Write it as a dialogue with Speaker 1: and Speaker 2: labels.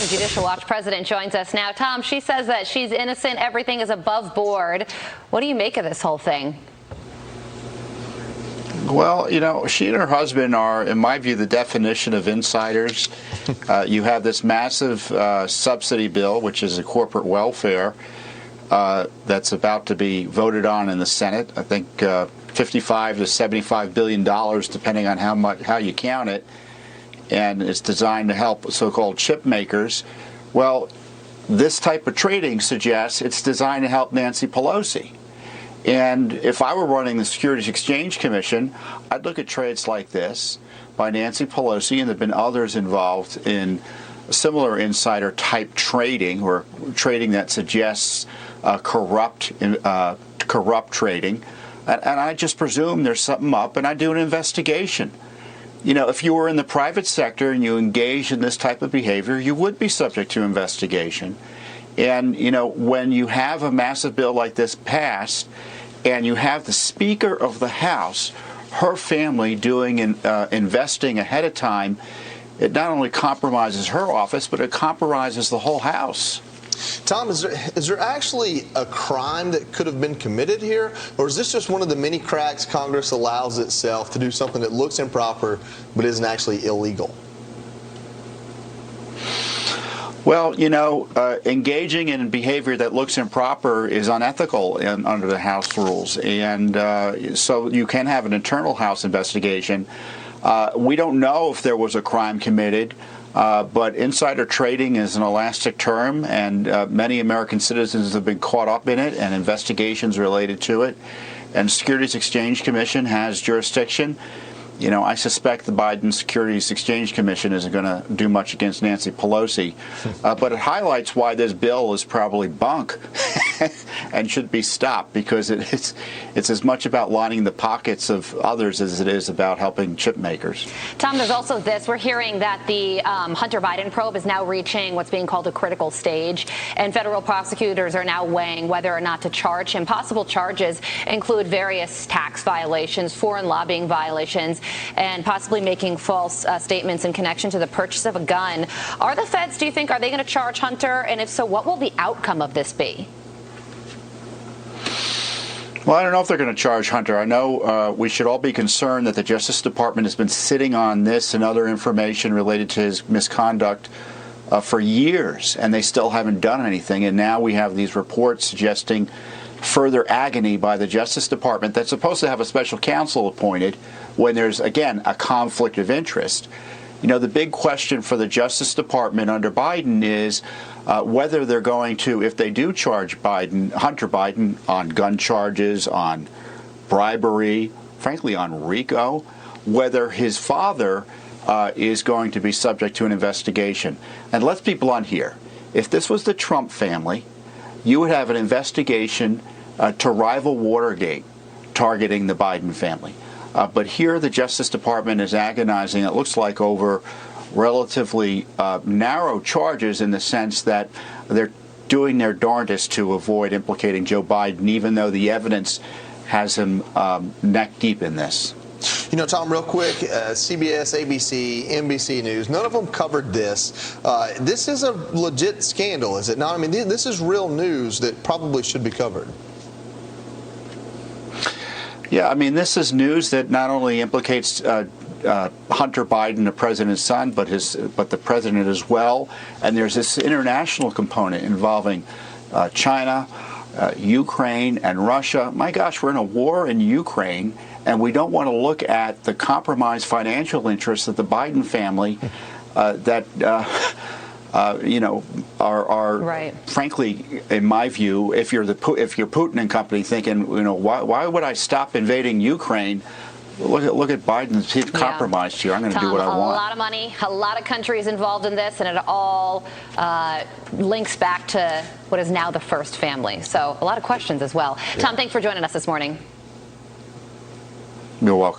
Speaker 1: Judicial Watch President joins us now. Tom, she says that she's innocent, everything is above board. What do you make of this whole thing?
Speaker 2: Well, you know, she and her husband are, in my view, the definition of insiders. You have this massive subsidy bill, which is a corporate welfare, that's about to be voted on in the Senate. I think $55 to $75 billion, depending on how you count it. And it's designed to help so-called chip makers. Well, this type of trading suggests it's designed to help Nancy Pelosi. And if I were running the Securities Exchange Commission, I'd look at trades like this by Nancy Pelosi, and there have been others involved in similar insider-type trading, or trading that suggests corrupt trading. And I just presume there's something up, and I do an investigation. You know, if you were in the private sector and you engage in this type of behavior, you would be subject to investigation. And, you know, when you have a massive bill like this passed and you have the Speaker of the House, her family doing investing ahead of time, it not only compromises her office, but it compromises the whole House.
Speaker 3: Tom, is there actually a crime that could have been committed here? Or is this just one of the many cracks Congress allows itself to do something that looks improper but isn't actually illegal?
Speaker 2: Well, you know, engaging in behavior that looks improper is unethical under the House rules. And so you can have an internal House investigation. We don't know if there was a crime committed. But insider trading is an elastic term, and many American citizens have been caught up in it, and investigations related to it. And Securities Exchange Commission has jurisdiction. You know, I suspect the Biden Securities Exchange Commission isn't going to do much against Nancy Pelosi. But it highlights why this bill is probably bunk and should be stopped, because it's as much about lining the pockets of others as it is about helping chip makers.
Speaker 1: Tom, there's also this. We're hearing that the Hunter Biden probe is now reaching what's being called a critical stage, and federal prosecutors are now weighing whether or not to charge him. Possible charges include various tax violations, foreign lobbying violations, and possibly making false statements in connection to the purchase of a gun. Are the feds, do you think, are they going to charge Hunter? And if so, what will the outcome of this be?
Speaker 2: Well, I don't know if they're going to charge Hunter. I know we should all be concerned that the Justice Department has been sitting on this and other information related to his misconduct for years, and they still haven't done anything. And now we have these reports suggesting further agony by the Justice Department that's supposed to have a special counsel appointed when there's, again, a conflict of interest. You know, the big question for the Justice Department under Biden is whether they're going to, if they do charge Hunter Biden on gun charges, on bribery, frankly on RICO, whether his father is going to be subject to an investigation. And let's be blunt here. If this was the Trump family, you would have an investigation to rival Watergate targeting the Biden family. But here the Justice Department is agonizing, it looks like, over relatively narrow charges, in the sense that they're doing their darndest to avoid implicating Joe Biden, even though the evidence has him neck deep in this.
Speaker 3: You know, Tom, real quick, CBS, ABC, NBC News, none of them covered this. This is a legit scandal, is it not? I mean, this is real news that probably should be covered.
Speaker 2: Yeah, I mean, this is news that not only implicates Hunter Biden, the president's son, but the president as well. And there's this international component involving China, Ukraine, and Russia. My gosh, we're in a war in Ukraine, and we don't want to look at the compromised financial interests of the Biden family you know, are
Speaker 1: right.
Speaker 2: Frankly, in my view, if you're Putin and company, thinking, you know, why would I stop invading Ukraine? Look at Biden's compromised here. I'm going to do what I want.
Speaker 1: A lot of money, a lot of countries involved in this, and it all links back to what is now the first family. So a lot of questions as well. Yeah. Tom, thanks for joining us this morning.
Speaker 2: You're welcome.